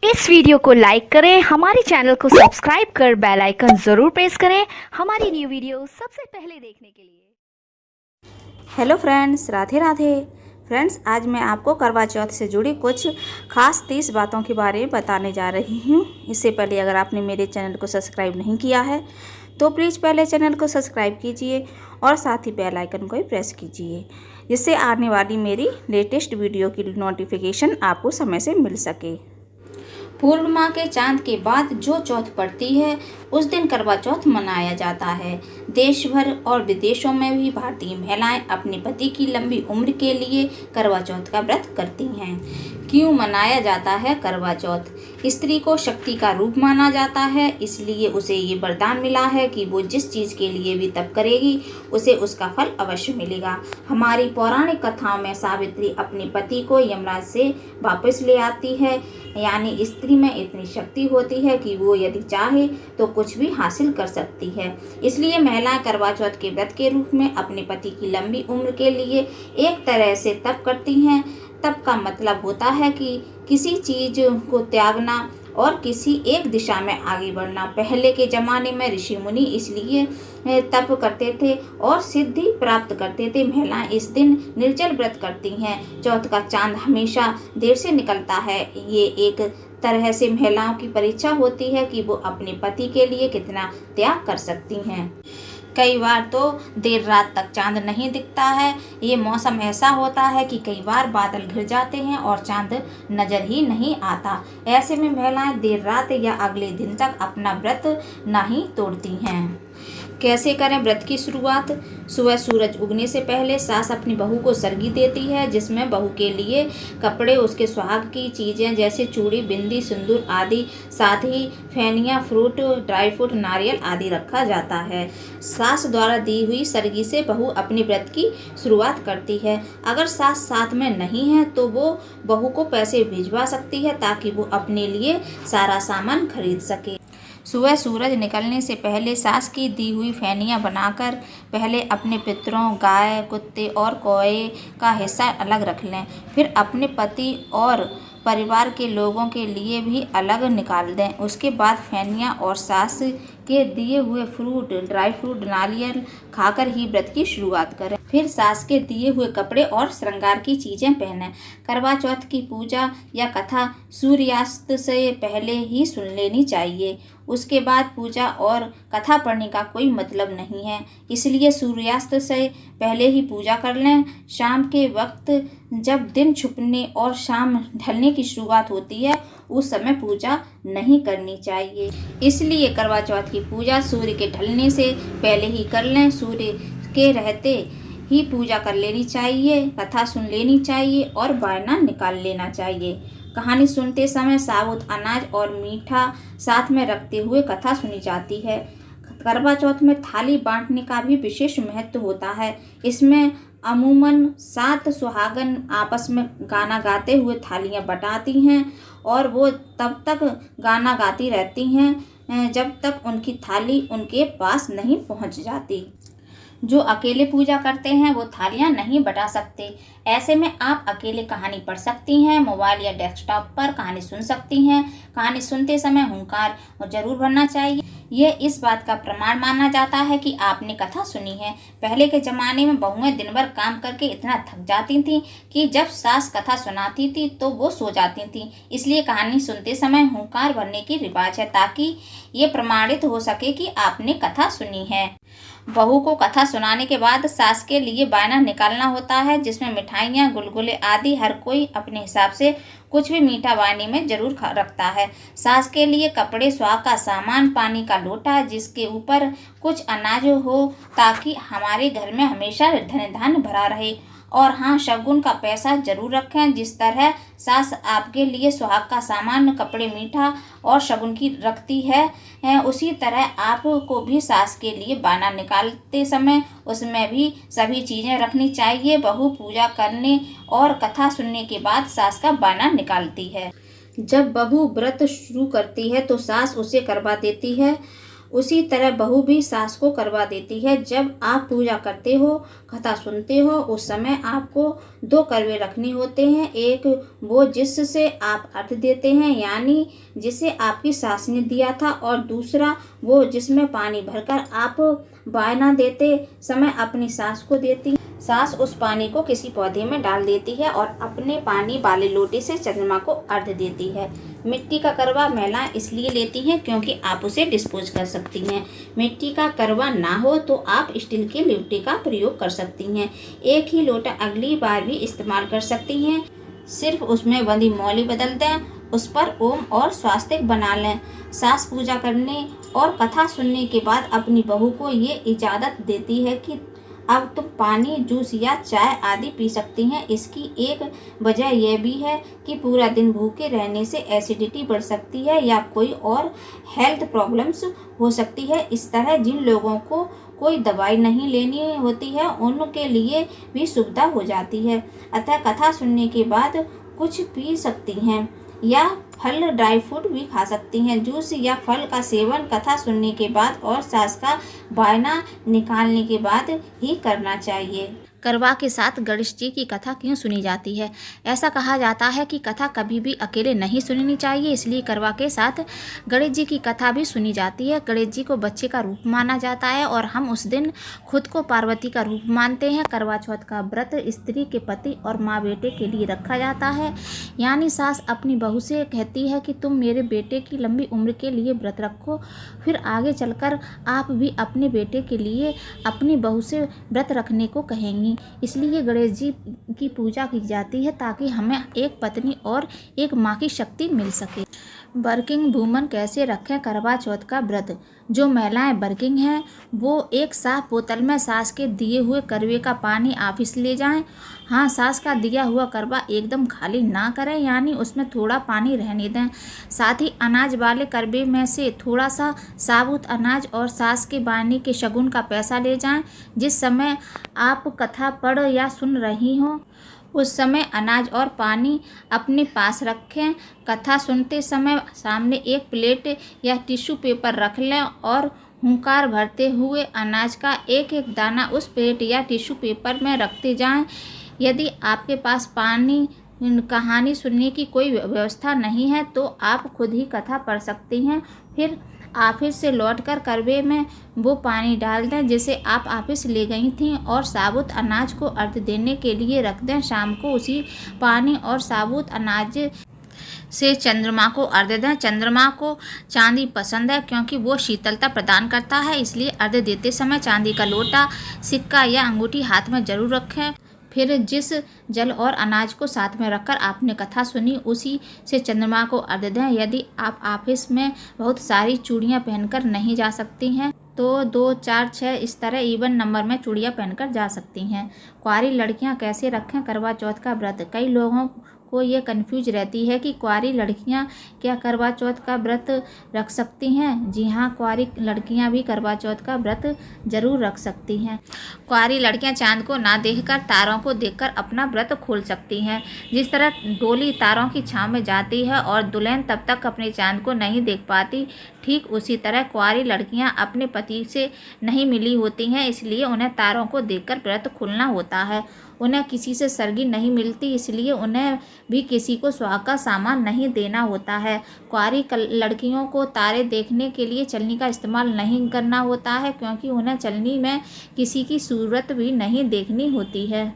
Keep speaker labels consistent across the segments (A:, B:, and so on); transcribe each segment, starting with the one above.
A: इस वीडियो को लाइक करें, हमारे चैनल को सब्सक्राइब कर बेल आइकन जरूर प्रेस करें हमारी न्यू वीडियो सबसे पहले देखने के लिए।
B: Hello friends, Radhe Radhe. Friends, आज मैं आपको करवा चौथ से जुड़ी कुछ खास 30 बातों के बारे में बताने जा रही हूँ। इससे पहले अगर आपने मेरे चैनल को सब्सक्राइब नहीं किया है तो प्लीज़ पहले चैनल को सब्सक्राइब कीजिए और साथ ही बेल आइकन को भी प्रेस कीजिए, जिससे आने वाली मेरी लेटेस्ट वीडियो की नोटिफिकेशन आपको समय से मिल सके। पूर्णिमा के चांद के बाद जो चौथ पड़ती है उस दिन करवा चौथ मनाया जाता है। देश भर और विदेशों में भी भारतीय महिलाएं अपने पति की लंबी उम्र के लिए करवा चौथ का व्रत करती हैं। क्यों मनाया जाता है करवा चौथ? स्त्री को शक्ति का रूप माना जाता है, इसलिए उसे ये वरदान मिला है कि वो जिस चीज़ के लिए भी तप करेगी उसे उसका फल अवश्य मिलेगा। हमारी पौराणिक कथाओं में सावित्री अपने पति को यमराज से वापस ले आती है, यानी स्त्री में इतनी शक्ति होती है कि वो यदि चाहे तो कुछ भी हासिल कर सकती है। इसलिए महिलाएं करवा चौथ के व्रत के रूप में अपने पति की लंबी उम्र के लिए एक तरह से तप करती हैं। तप का मतलब होता है कि किसी चीज को त्यागना और किसी एक दिशा में आगे बढ़ना। पहले के ज़माने में ऋषि मुनि इसलिए तप करते थे और सिद्धि प्राप्त करते थे। महिलाएं इस दिन निर्जल व्रत करती हैं। चौथ का चांद हमेशा देर से निकलता है। ये एक तरह से महिलाओं की परीक्षा होती है कि वो अपने पति के लिए कितना त्याग कर सकती हैं। कई बार तो देर रात तक चांद नहीं दिखता है। ये मौसम ऐसा होता है कि कई बार बादल घिर जाते हैं और चांद नजर ही नहीं आता। ऐसे में महिलाएं देर रात या अगले दिन तक अपना व्रत नहीं तोड़ती हैं। कैसे करें व्रत की शुरुआत? सुबह सूरज उगने से पहले सास अपनी बहू को सरगी देती है, जिसमें बहू के लिए कपड़े, उसके सुहाग की चीज़ें जैसे चूड़ी, बिंदी, सिंदूर आदि, साथ ही फैनिया, फ्रूट, ड्राई फ्रूट, नारियल आदि रखा जाता है। सास द्वारा दी हुई सरगी से बहू अपने व्रत की शुरुआत करती है। अगर सास साथ में नहीं है तो वो बहू को पैसे भिजवा सकती है ताकि वो अपने लिए सारा सामान खरीद सके। सुबह सूरज निकलने से पहले सास की दी हुई फैनियाँ बनाकर पहले अपने पितरों, गाय, कुत्ते और कौए का हिस्सा अलग रख लें। फिर अपने पति और परिवार के लोगों के लिए भी अलग निकाल दें। उसके बाद फैनियाँ और सास के दिए हुए फ्रूट, ड्राई फ्रूट, नारियल खाकर ही व्रत की शुरुआत करें। फिर सास के दिए हुए कपड़े और श्रृंगार की चीज़ें पहनें। करवा चौथ की पूजा या कथा सूर्यास्त से पहले ही सुन लेनी चाहिए। उसके बाद पूजा और कथा पढ़ने का कोई मतलब नहीं है, इसलिए सूर्यास्त से पहले ही पूजा कर लें। शाम के वक्त जब दिन छुपने और शाम ढलने की शुरुआत होती है उस समय पूजा नहीं करनी चाहिए। इसलिए करवा चौथ की पूजा सूर्य के ढलने से पहले ही कर लें। सूर्य के रहते ही पूजा कर लेनी चाहिए, कथा सुन लेनी चाहिए और वायना निकाल लेना चाहिए। कहानी सुनते समय साबुत अनाज और मीठा साथ में रखते हुए कथा सुनी जाती है। करवा चौथ में थाली बांटने का भी विशेष महत्व होता है। इसमें अमूमन 7 सुहागन आपस में गाना गाते हुए थालियां बंटाती हैं और वो तब तक गाना गाती रहती हैं जब तक उनकी थाली उनके पास नहीं पहुंच जाती। जो अकेले पूजा करते हैं वो थालियां नहीं बटा सकते। ऐसे में आप अकेले कहानी पढ़ सकती हैं, मोबाइल या डेस्कटॉप पर कहानी सुन सकती हैं। कहानी सुनते समय हुंकार जरूर भरना चाहिए। ये इस बात का प्रमाण माना जाता है कि आपने कथा सुनी है। पहले के ज़माने में बहुएं दिन भर काम करके इतना थक जाती थीं कि जब सास कथा सुनाती थी तो वो सो जाती थीं। इसलिए कहानी सुनते समय हुंकार भरने की रिवाज है ताकि ये प्रमाणित हो सके कि आपने कथा सुनी है। बहू को कथा सुनाने के बाद सास के लिए बायना निकालना होता है, जिसमें मिठाइयाँ, गुलगुले आदि हर कोई अपने हिसाब से कुछ भी मीठा बायने में जरूर रखता है। सास के लिए कपड़े, सुहाग का सामान, पानी का लोटा जिसके ऊपर कुछ अनाज हो ताकि हमारे घर में हमेशा धन धान्य भरा रहे। और हाँ, शगुन का पैसा जरूर रखें। जिस तरह सास आपके लिए सुहाग का सामान, कपड़े, मीठा और शगुन की रखती है उसी तरह आपको भी सास के लिए बायना निकालते समय उसमें भी सभी चीज़ें रखनी चाहिए। बहू पूजा करने और कथा सुनने के बाद सास का बायना निकालती है। जब बहू व्रत शुरू करती है तो सास उसे करवा देती है उसी तरह बहू भी सास को करवा देती है। जब आप पूजा करते हो, कथा सुनते हो, उस समय आपको 2 करवे रखने होते हैं। एक वो जिससे आप अर्घ देते हैं, यानी जिसे आपकी सास ने दिया था, और दूसरा वो जिसमें पानी भरकर आप वायना देते समय अपनी सास को देती। सास उस पानी को किसी पौधे में डाल देती है और अपने पानी वाले लोटे से चंद्रमा को अर्घ देती है। मिट्टी का करवा महिलाएं इसलिए लेती हैं क्योंकि आप उसे डिस्पोज कर सकती हैं। मिट्टी का करवा ना हो तो आप स्टील के लोटे का प्रयोग कर सकती हैं। एक ही लोटा अगली बार भी इस्तेमाल कर सकती हैं। सिर्फ उसमें बंधी मौली बदल दें, उस पर ओम और स्वास्तिक बना लें। सास पूजा करने और कथा सुनने के बाद अपनी बहू को ये इजाज़त देती है कि अब तुम पानी, जूस या चाय आदि पी सकती हैं। इसकी एक वजह यह भी है कि पूरा दिन भूखे रहने से एसिडिटी बढ़ सकती है या कोई और हेल्थ प्रॉब्लम्स हो सकती है। इस तरह जिन लोगों को कोई दवाई नहीं लेनी होती है, उनके लिए भी सुविधा हो जाती है। अतः कथा सुनने के बाद कुछ पी सकती हैं या फल, ड्राई फ्रूट भी खा सकती हैं। जूस या फल का सेवन कथा सुनने के बाद और सास का वायना निकालने के बाद ही करना चाहिए। करवा के साथ गणेश जी की कथा क्यों सुनी जाती है? ऐसा कहा जाता है कि कथा कभी भी अकेले नहीं सुननी चाहिए, इसलिए करवा के साथ गणेश जी की कथा भी सुनी जाती है। गणेश जी को बच्चे का रूप माना जाता है और हम उस दिन खुद को पार्वती का रूप मानते हैं। करवा चौथ का व्रत स्त्री के पति और माँ बेटे के लिए रखा जाता है, यानी सास अपनी बहू से कहती है कि तुम मेरे बेटे की लंबी उम्र के लिए व्रत रखो, फिर आगे चलकर आप भी अपने बेटे के लिए अपनी बहू से व्रत रखने को कहेंगी। इसलिए गणेश जी की पूजा की जाती है ताकि हमें एक पत्नी और एक माँ की शक्ति मिल सके। वर्किंग वूमन कैसे रखें करवा चौथ का व्रत? जो महिलाएं वर्किंग हैं वो एक साफ बोतल में सास के दिए हुए करवे का पानी ऑफिस ले जाएं। हाँ, सास का दिया हुआ करवा एकदम खाली ना करें, यानी उसमें थोड़ा पानी रहने दें। साथ ही अनाज वाले करवे में से थोड़ा सा साबुत अनाज और सास के बानी के शगुन का पैसा ले जाएं। जिस समय आप कथा पढ़ या सुन रही हों उस समय अनाज और पानी अपने पास रखें। कथा सुनते समय सामने एक प्लेट या टिश्यू पेपर रख लें और हुंकार भरते हुए अनाज का एक एक दाना उस प्लेट या टिश्यू पेपर में रखते जाएं। यदि आपके पास पानी कहानी सुनने की कोई व्यवस्था नहीं है तो आप खुद ही कथा पढ़ सकती हैं। फिर ऑफिस से लौटकर करवे में वो पानी डाल दें जिसे आप ऑफिस ले गई थीं और साबुत अनाज को अर्घ देने के लिए रख दें। शाम को उसी पानी और साबुत अनाज से चंद्रमा को अर्घ दें। चंद्रमा को चांदी पसंद है क्योंकि वो शीतलता प्रदान करता है, इसलिए अर्घ देते समय चांदी का लोटा, सिक्का या अंगूठी हाथ में जरूर रखें। फिर जिस जल और अनाज को साथ में रखकर आपने कथा सुनी उसी से चंद्रमा को अर्घ दें। यदि आप ऑफिस में बहुत सारी चूड़ियाँ पहनकर नहीं जा सकती हैं तो 2, 4, 6 इस तरह इवन नंबर में चूड़ियाँ पहनकर जा सकती हैं। कुंवारी लड़कियाँ कैसे रखें करवा चौथ का व्रत? कई लोगों को ये कन्फ्यूज रहती है कि कुंवारी लड़कियां क्या करवा चौथ का व्रत रख सकती हैं। जी हाँ, कुंवारी लड़कियां भी करवा चौथ का व्रत जरूर रख सकती हैं। कुंवारी लड़कियां चांद को ना देखकर तारों को देखकर अपना व्रत खोल सकती हैं। जिस तरह डोली तारों की छांव में जाती है और दुल्हन तब तक अपने चांद को नहीं देख पाती, ठीक उसी तरह कुंवारी लड़कियां अपने पति से नहीं मिली होती हैं, इसलिए उन्हें तारों को देखकर व्रत खोलना होता है। उन्हें किसी से सरगी नहीं मिलती, इसलिए उन्हें भी किसी को सुहाग का सामान नहीं देना होता है। कुंवारी लड़कियों को तारे देखने के लिए चलनी का इस्तेमाल नहीं करना होता है क्योंकि उन्हें चलनी में किसी की सूरत भी नहीं देखनी होती है।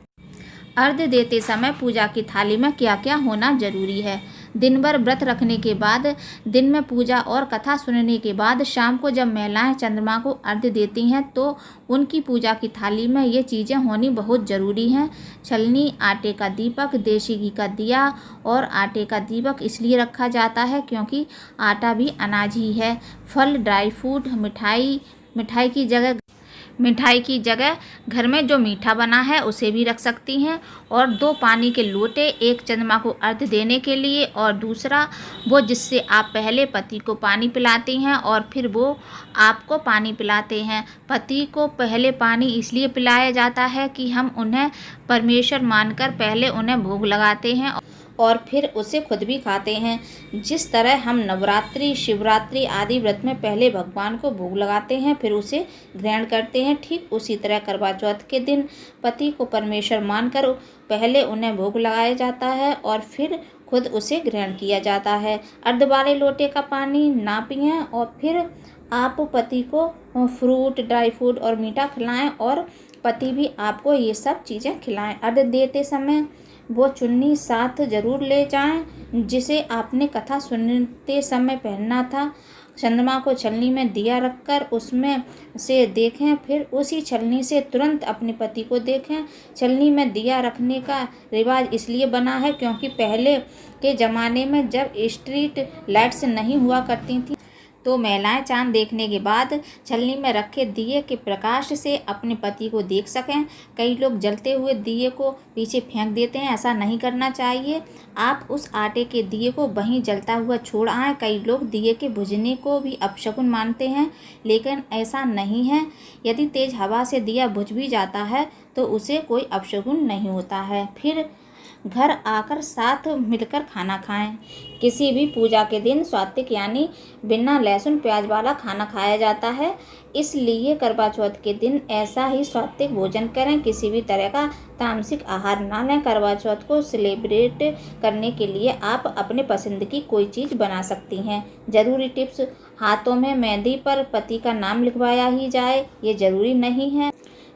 B: अर्घ देते समय पूजा की थाली में क्या क्या होना जरूरी है? दिन भर व्रत रखने के बाद, दिन में पूजा और कथा सुनने के बाद, शाम को जब महिलाएं चंद्रमा को अर्घ देती हैं तो उनकी पूजा की थाली में ये चीज़ें होनी बहुत ज़रूरी हैं। छलनी, आटे का दीपक, देसी घी का दिया और आटे का दीपक इसलिए रखा जाता है क्योंकि आटा भी अनाज ही है। फल, ड्राई फ्रूट, मिठाई की जगह घर में जो मीठा बना है उसे भी रख सकती हैं। और 2 पानी के लोटे, एक चंद्रमा को अर्घ देने के लिए और दूसरा वो जिससे आप पहले पति को पानी पिलाती हैं और फिर वो आपको पानी पिलाते हैं। पति को पहले पानी इसलिए पिलाया जाता है कि हम उन्हें परमेश्वर मानकर पहले उन्हें भोग लगाते हैं और फिर उसे खुद भी खाते हैं। जिस तरह हम नवरात्रि, शिवरात्रि आदि व्रत में पहले भगवान को भोग लगाते हैं फिर उसे ग्रहण करते हैं, ठीक उसी तरह करवा चौथ के दिन पति को परमेश्वर मानकर पहले उन्हें भोग लगाया जाता है और फिर खुद उसे ग्रहण किया जाता है। अर्ध वाले लोटे का पानी ना पिएं और फिर आप पति को फ्रूट, ड्राई फ्रूट और मीठा खिलाएं और पति भी आपको ये सब चीज़ें खिलाएं। अर्घ देते समय वो चुन्नी साथ जरूर ले जाएं जिसे आपने कथा सुनते समय पहनना था। चंद्रमा को छलनी में दिया रखकर उसमें से देखें, फिर उसी छलनी से तुरंत अपने पति को देखें। छलनी में दिया रखने का रिवाज इसलिए बना है क्योंकि पहले के ज़माने में जब स्ट्रीट लाइट्स नहीं हुआ करती थी तो महिलाएं चांद देखने के बाद छलनी में रखे दिए के प्रकाश से अपने पति को देख सकें। कई लोग जलते हुए दिए को पीछे फेंक देते हैं, ऐसा नहीं करना चाहिए। आप उस आटे के दिए को वहीं जलता हुआ छोड़ आएँ। कई लोग दिए के बुझने को भी अपशकुन मानते हैं, लेकिन ऐसा नहीं है। यदि तेज हवा से दिया बुझ भी जाता है तो उसे कोई अपशकुन नहीं होता है। फिर घर आकर साथ मिलकर खाना खाएं। किसी भी पूजा के दिन सात्विक यानी बिना लहसुन प्याज वाला खाना खाया जाता है, इसलिए करवा चौथ के दिन ऐसा ही सात्विक भोजन करें। किसी भी तरह का तामसिक आहार ना लें। करवा चौथ को सेलिब्रेट करने के लिए आप अपने पसंद की कोई चीज़ बना सकती हैं। ज़रूरी टिप्स: हाथों में मेहंदी पर पति का नाम लिखवाया ही जाए, ये ज़रूरी नहीं है।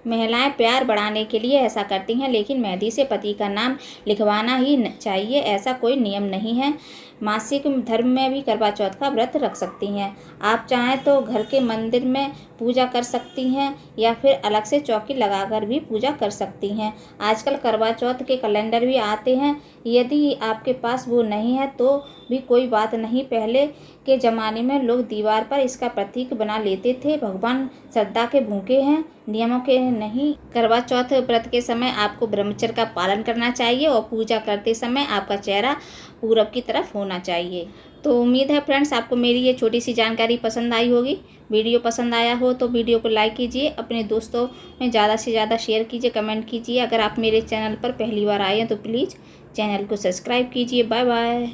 B: महिलाएं प्यार बढ़ाने के लिए ऐसा करती हैं, लेकिन मेहंदी से पति का नाम लिखवाना ही चाहिए, ऐसा कोई नियम नहीं है। मासिक धर्म में भी करवा चौथ का व्रत रख सकती हैं। आप चाहें तो घर के मंदिर में पूजा कर सकती हैं या फिर अलग से चौकी लगाकर भी पूजा कर सकती हैं। आजकल करवा चौथ के कैलेंडर भी आते हैं, यदि आपके पास वो नहीं है तो भी कोई बात नहीं। पहले के ज़माने में लोग दीवार पर इसका प्रतीक बना लेते थे। भगवान श्रद्धा के भूखे हैं, नियमों के नहीं। करवा चौथ व्रत के समय आपको ब्रह्मचर्य का पालन करना चाहिए और पूजा करते समय आपका चेहरा पूरब की तरफ होना चाहिए। तो उम्मीद है फ्रेंड्स आपको मेरी ये छोटी सी जानकारी पसंद आई होगी। वीडियो पसंद आया हो तो वीडियो को लाइक कीजिए, अपने दोस्तों में ज़्यादा से ज़्यादा शेयर कीजिए, कमेंट कीजिए। अगर आप मेरे चैनल पर पहली बार आए हैं तो प्लीज़ चैनल को सब्सक्राइब कीजिए। Bye bye.